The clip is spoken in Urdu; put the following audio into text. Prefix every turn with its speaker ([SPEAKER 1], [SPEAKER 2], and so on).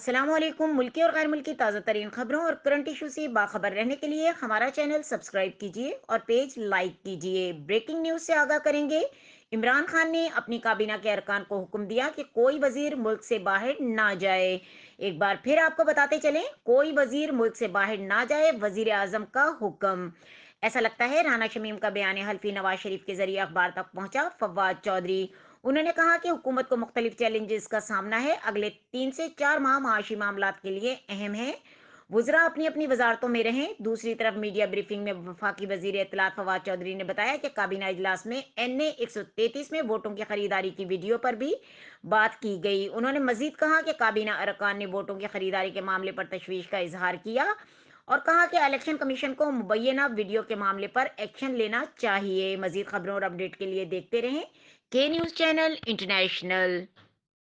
[SPEAKER 1] السلام علیکم۔ ملکی اور غیر ملکی تازہ ترین خبروں اور کرنٹ ایشو سے باخبر رہنے کے لیے ہمارا چینل سبسکرائب کیجیے اور پیج لائک کیجیے۔ بریکنگ نیوز سے آگاہ کریں گے۔ عمران خان نے اپنی کابینہ کے ارکان کو حکم دیا کہ کوئی وزیر ملک سے باہر نہ جائے۔ ایک بار پھر آپ کو بتاتے چلیں، کوئی وزیر ملک سے باہر نہ جائے، وزیر اعظم کا حکم۔ ایسا لگتا ہے رانا شمیم کا بیان حلفی نواز شریف کے ذریعے اخبار تک پہنچا۔ فواد چودھری انہوں نے کہا کہ حکومت کو مختلف چیلنجز کا سامنا ہے، اگلے 3 سے 4 ماہ معاشی معاملات کے لیے اہم ہیں۔ وزراء اپنی اپنی وزارتوں میں رہیں۔ دوسری طرف میڈیا بریفنگ میں وفاقی وزیر اطلاعات فواد چودھری نے بتایا کہ کابینہ اجلاس میں این اے 133 میں ووٹوں کی خریداری کی ویڈیو پر بھی بات کی گئی۔ انہوں نے مزید کہا کہ کابینہ ارکان نے ووٹوں کی خریداری کے معاملے پر تشویش کا اظہار کیا اور کہا کہ الیکشن کمیشن کو مبینہ ویڈیو کے معاملے پر ایکشن لینا چاہیے۔ مزید خبروں اور اپڈیٹ کے لیے دیکھتے رہیں کے نیوز چینل انٹرنیشنل۔